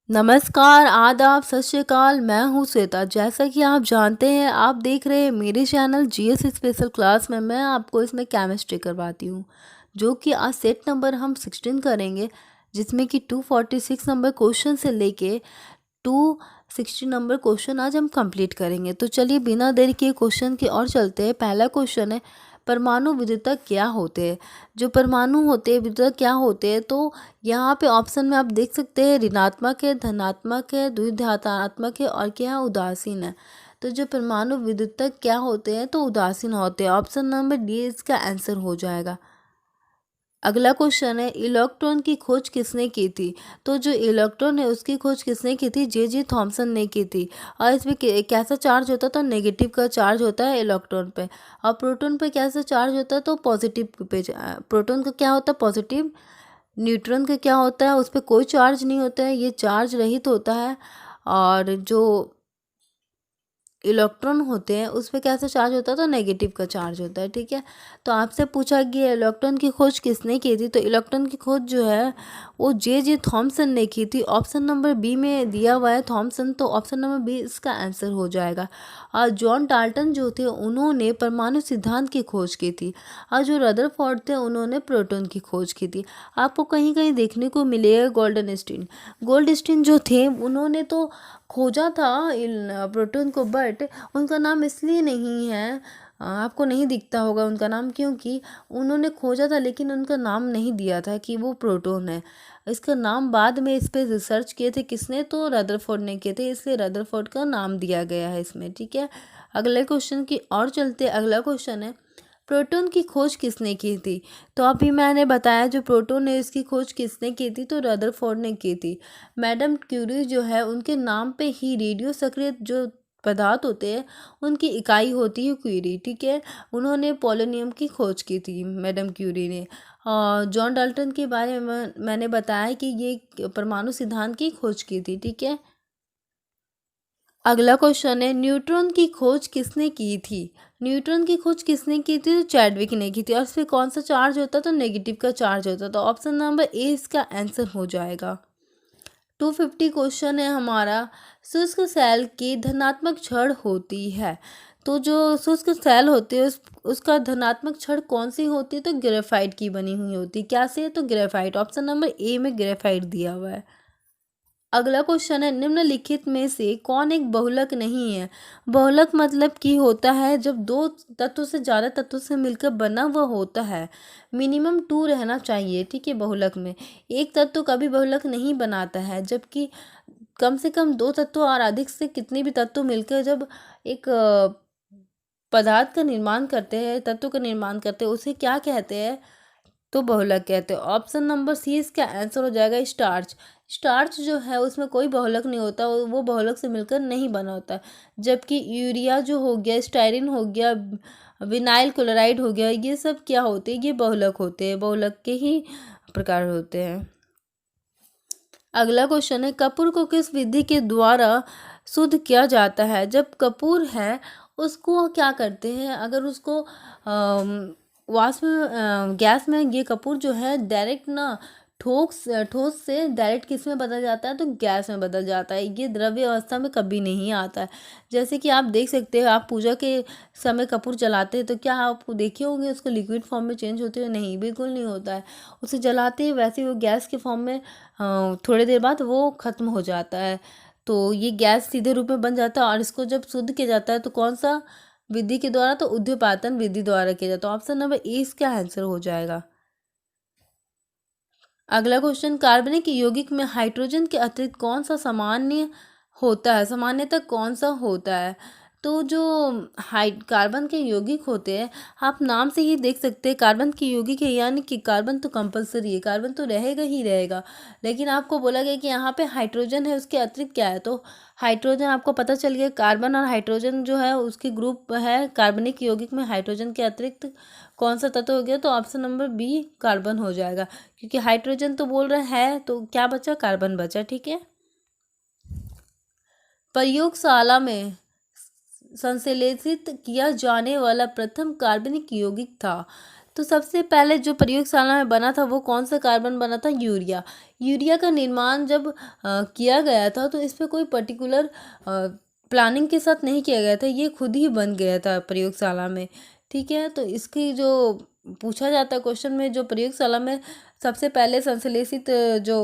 नमस्कार, आदाब, सत श्री अकाल। मैं हूँ श्वेता। जैसा कि आप जानते हैं, आप देख रहे हैं मेरे चैनल जीएस स्पेशल क्लास में। मैं आपको इसमें केमिस्ट्री करवाती हूँ, जो कि आज सेट नंबर हम 16 करेंगे, जिसमें कि 246 नंबर क्वेश्चन से लेके 260 नंबर क्वेश्चन आज हम कंप्लीट करेंगे। तो चलिए बिना देरी के क्वेश्चन की ओर चलते हैं। पहला क्वेश्चन है, परमाणु विद्युतक क्या होते हैं। जो परमाणु होते हैं विद्युतक क्या होते हैं, तो यहाँ पे ऑप्शन में आप देख सकते हैं ऋणात्मक है, धनात्मक है, द्विघातात्मक है और क्या है, उदासीन है। तो जो परमाणु विद्युतक क्या होते हैं, तो उदासीन होते हैं। ऑप्शन नंबर डी इसका आंसर हो जाएगा। अगला क्वेश्चन है, इलेक्ट्रॉन की खोज किसने की थी। तो जो इलेक्ट्रॉन है उसकी खोज किसने की थी, जे थॉमसन ने की थी। और इसमें कैसा चार्ज होता है, तो नेगेटिव का चार्ज होता है इलेक्ट्रॉन पे। और प्रोटॉन पे कैसा चार्ज होता है, तो पॉजिटिव पे। प्रोटॉन का क्या होता है, पॉजिटिव। न्यूट्रॉन का क्या होता है, उस पर कोई चार्ज नहीं होता है, ये चार्ज रहित होता है। और जो इलेक्ट्रॉन होते हैं उस पर कैसा चार्ज होता है, तो नेगेटिव का चार्ज होता है। ठीक है, तो आपसे पूछा गया इलेक्ट्रॉन की खोज किसने की थी। तो इलेक्ट्रॉन की खोज जो है वो जे थॉमसन ने की थी। ऑप्शन नंबर बी में दिया हुआ है थॉमसन, तो ऑप्शन नंबर बी इसका आंसर हो जाएगा। और जॉन डाल्टन जो थे उन्होंने परमाणु सिद्धांत की खोज की थी। और जो रदरफोर्ड थे उन्होंने प्रोटॉन की खोज की थी। आपको कहीं कहीं देखने को मिलेगा गोल्डन स्टीन। गोल्ड स्टीन जो थे उन्होंने तो खोजा था प्रोटॉन को, बट उनका नाम इसलिए नहीं है, आपको नहीं दिखता होगा उनका नाम, क्योंकि उन्होंने खोजा था लेकिन उनका नाम नहीं दिया था कि वो प्रोटॉन है। इसका नाम बाद में इस पर रिसर्च किए थे किसने, तो रदरफोर्ड ने किए थे, इसलिए रदरफोर्ड का नाम दिया गया है इसमें। ठीक है, अगले क्वेश्चन की और चलते। अगला क्वेश्चन है, प्रोटॉन की खोज किसने की थी। तो अभी मैंने बताया जो प्रोटॉन है इसकी खोज किसने की थी, तो रदरफोर्ड ने की थी। मैडम क्यूरी जो है उनके नाम पे ही रेडियो सक्रिय जो पदार्थ होते हैं उनकी इकाई होती है क्यूरी। ठीक है, उन्होंने पोलोनियम की खोज की थी मैडम क्यूरी ने। और जॉन डाल्टन के बारे में मैंने बताया कि ये परमाणु सिद्धांत की खोज की थी। ठीक है, अगला क्वेश्चन है, न्यूट्रॉन की खोज किसने की थी। न्यूट्रॉन की खोज किसने की थी, तो चैडविक ने की थी। और इस पर कौन सा चार्ज होता, तो नेगेटिव का चार्ज होता। तो ऑप्शन नंबर ए इसका आंसर हो जाएगा। 250 क्वेश्चन है हमारा, शुष्क सेल की धनात्मक छड़ होती है। तो जो शुष्क सेल होती है उसका धनात्मक छड़ कौन सी होती है, तो ग्रेफाइट की बनी हुई होती है। क्या से, तो ग्रेफाइट। ऑप्शन नंबर ए में ग्रेफाइट दिया हुआ है। अगला क्वेश्चन है, निम्नलिखित में से कौन एक बहुलक नहीं है। बहुलक मतलब कि होता है जब दो तत्व से ज़्यादा तत्वों से मिलकर बना हुआ होता है। मिनिमम 2 रहना चाहिए। ठीक है, बहुलक में एक तत्व कभी बहुलक नहीं बनाता है, जबकि कम से कम 2 तत्व और अधिक से कितने भी तत्व मिलकर जब एक पदार्थ का निर्माण करते हैं, तत्व का निर्माण करते हैं, उसे क्या कहते हैं, तो बहुलक कहते हैं। ऑप्शन नंबर सी इसका आंसर हो जाएगा, स्टार्च। स्टार्च जो है उसमें कोई बहुलक नहीं होता, वो बहुलक से मिलकर नहीं बना होता। जबकि यूरिया जो हो गया, स्टायरिन हो गया, विनाइल क्लोराइड हो गया, ये सब क्या होते हैं, ये बहुलक होते हैं, बहुलक के ही प्रकार होते हैं। अगला क्वेश्चन है, कपूर को किस विधि के द्वारा शुद्ध किया जाता है। जब कपूर है उसको क्या करते हैं, अगर उसको वाष्प में गैस में ये कपूर जो है डायरेक्ट ना ठोस से डायरेक्ट किस में बदल जाता है, तो गैस में बदल जाता है। ये द्रव्य अवस्था में कभी नहीं आता है। जैसे कि आप देख सकते हो, आप पूजा के समय कपूर जलाते हैं तो क्या आप देखे होंगे उसको लिक्विड फॉर्म में चेंज होते हुए, नहीं, बिल्कुल नहीं होता है। उसे जलाते हैं वैसे वो गैस के फॉर्म में थोड़ी देर बाद वो ख़त्म हो जाता है। तो ये गैस सीधे रूप में बन जाता है। और इसको जब शुद्ध किया जाता है तो कौन सा विधि के द्वारा, तो उद्योपातन विधि द्वारा किया जाता है। ऑप्शन नंबर ए इसका आंसर हो जाएगा। अगला क्वेश्चन, कार्बनिक यौगिक में हाइड्रोजन के अतिरिक्त कौन सा सामान्य होता है, सामान्यतः कौन सा होता है। तो जो कार्बन के यौगिक होते हैं, आप नाम से ही देख सकते हैं कार्बन के यौगिक है, यानी कि कार्बन तो कंपलसरी है, कार्बन तो रहेगा ही रहेगा। लेकिन आपको बोला गया कि यहाँ पे हाइड्रोजन है, उसके अतिरिक्त क्या है, तो हाइड्रोजन आपको पता चल गया। कार्बन और हाइड्रोजन जो है उसके ग्रुप है कार्बनिक यौगिक में, हाइड्रोजन के अतिरिक्त कौन सा तत्व हो गया, तो ऑप्शन नंबर बी कार्बन हो जाएगा। क्योंकि हाइड्रोजन तो बोल रहा है तो क्या बचा, कार्बन बचा। ठीक है, प्रयोगशाला में संश्लेषित किया जाने वाला प्रथम कार्बनिक यौगिक था। तो सबसे पहले जो प्रयोगशाला में बना था वो कौन सा कार्बन बना था? यूरिया। यूरिया का निर्माण जब किया गया था तो इस पे कोई पर्टिकुलर प्लानिंग के साथ नहीं किया गया था, ये खुद ही बन गया था प्रयोगशाला में। ठीक है, तो इसकी जो पूछा जाता है क्वेश्चन में, जो प्रयोगशाला में सबसे पहले संश्लेषित जो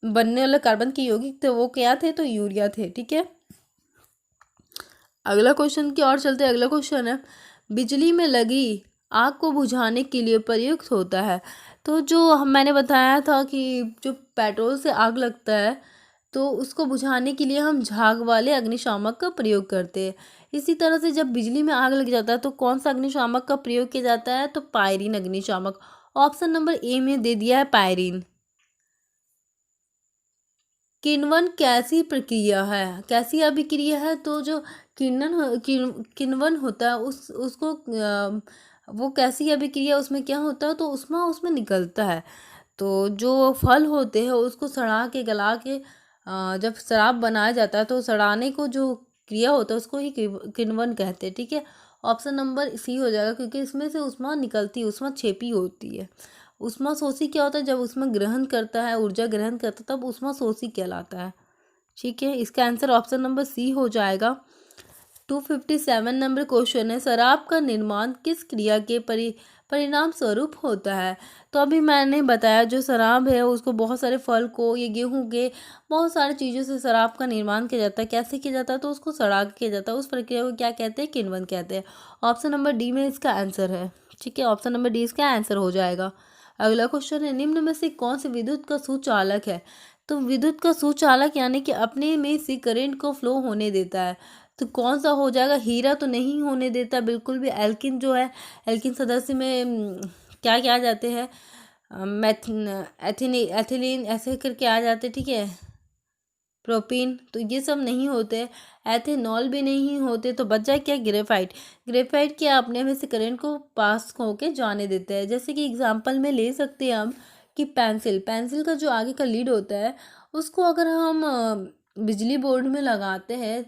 बनने वाला कार्बन के यौगिक थे वो क्या थे? तो यूरिया थे। ठीक है, अगला क्वेश्चन की ओर चलते हैं। अगला क्वेश्चन है, बिजली में लगी आग को बुझाने के लिए प्रयुक्त होता है। तो जो मैंने बताया था कि जो पेट्रोल से आग लगता है तो उसको बुझाने के लिए हम झाग वाले अग्निशामक का प्रयोग करते हैं। इसी तरह से जब बिजली में आग लग जाता है तो कौन सा अग्निशामक का प्रयोग किया जाता है? तो पायरीन अग्निशामक। ऑप्शन नंबर ए में दे दिया है पायरीन। किण्वन कैसी प्रक्रिया है? कैसी अभिक्रिया है? तो जो किण्वन होता है उसको वो कैसी अभिक्रिया, उसमें क्या होता है? तो उसमें निकलता है। तो जो फल होते हैं उसको सड़ा के गला के जब शराब बनाया जाता है तो सड़ाने को जो क्रिया होता है उसको ही किण्वन कहते हैं। ठीक है, ऑप्शन नंबर सी हो जाएगा, क्योंकि इसमें से ऊष्मा निकलती है, ऊष्मा छेपी होती है। ऊष्मा शोषी क्या होता है? जब उसमें ग्रहण करता है, ऊर्जा ग्रहण करता है, तब ऊष्मा शोषी कहलाता है। ठीक है, इसका आंसर ऑप्शन नंबर सी हो जाएगा। 257 नंबर क्वेश्चन है, शराब का निर्माण किस क्रिया के परिणाम स्वरूप होता है? तो अभी मैंने बताया जो शराब है उसको बहुत सारे फल को, ये गेहूं के बहुत सारी चीज़ों से शराब का निर्माण किया जाता है। कैसे किया जाता है? तो उसको सड़ा के किया जाता है। उस प्रक्रिया को क्या कहते हैं? किण्वन कहते हैं। ऑप्शन नंबर डी में इसका आंसर है। ठीक है, ऑप्शन नंबर डी इसका आंसर हो जाएगा। अगला क्वेश्चन है, निम्न में से कौन से विद्युत का सुचालक है? तो विद्युत का सुचालक यानी कि अपने में से करंट को फ्लो होने देता है। तो कौन सा हो जाएगा? हीरा तो नहीं होने देता बिल्कुल भी। एल्किन जो है, एल्किन सदस्य में क्या क्या आ जाते हैं? एथिलीन ऐसे करके आ जाते। ठीक है, प्रोपीन, तो ये सब नहीं होते। एथेनॉल भी नहीं होते। तो बच जाए क्या? ग्रेफाइट। ग्रेफाइट क्या अपने में से करंट को पास होके जाने देता है। जैसे कि एग्जांपल में ले सकते हैं हम कि पेंसिल का जो आगे का लीड होता है उसको अगर हम बिजली बोर्ड में लगाते हैं,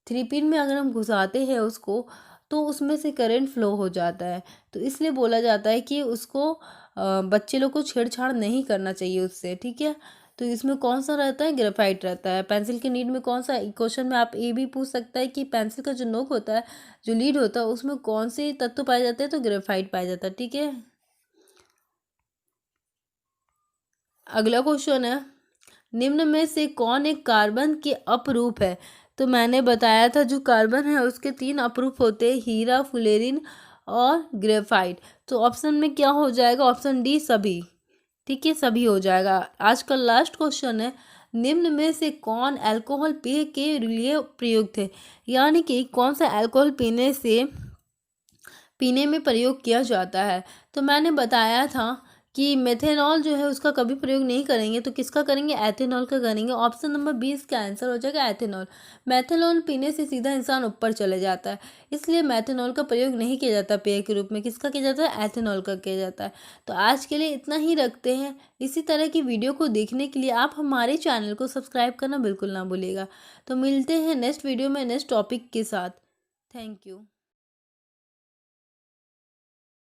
3 पिन में अगर हम घुसाते हैं उसको, तो उसमें से करंट फ्लो हो जाता है। तो इसलिए बोला जाता है कि उसको बच्चे लोग को छेड़छाड़ नहीं करना चाहिए उससे। ठीक है, तो इसमें कौन सा रहता है? ग्रेफाइट रहता है। पेंसिल के लीड में कौन सा, क्वेश्चन में आप ये भी पूछ सकता है कि पेंसिल का जो नोक होता है, जो लीड होता है, उसमें कौन से तत्व पाए जाते हैं? तो ग्रेफाइट पाया जाता है। ठीक है, अगला क्वेश्चन है, निम्न में से कौन एक कार्बन के अपरूप है? तो मैंने बताया था जो कार्बन है उसके 3 अपरूप होते हैं, हीरा, फुलेरिन और ग्रेफाइट। तो ऑप्शन में क्या हो जाएगा? ऑप्शन डी सभी। ठीक है, सभी हो जाएगा। आज का लास्ट क्वेश्चन है, निम्न में से कौन अल्कोहल पेय के लिए प्रयुक्त है? यानी कि कौन सा अल्कोहल पीने में प्रयोग किया जाता है? तो मैंने बताया था कि मेथेनॉल जो है उसका कभी प्रयोग नहीं करेंगे, तो किसका करेंगे? एथेनॉल का करेंगे। ऑप्शन नंबर 20 का आंसर हो जाएगा एथेनॉल। मेथेनॉल पीने से सीधा इंसान ऊपर चले जाता है, इसलिए मेथेनॉल का प्रयोग नहीं किया जाता पेय के रूप में। किसका किया जाता है? एथेनॉल का किया जाता है। तो आज के लिए इतना ही रखते हैं। इसी तरह की वीडियो को देखने के लिए आप हमारे चैनल को सब्सक्राइब करना बिल्कुल ना भूलिएगा। तो मिलते हैं नेक्स्ट वीडियो में नेक्स्ट टॉपिक के साथ। Thank you.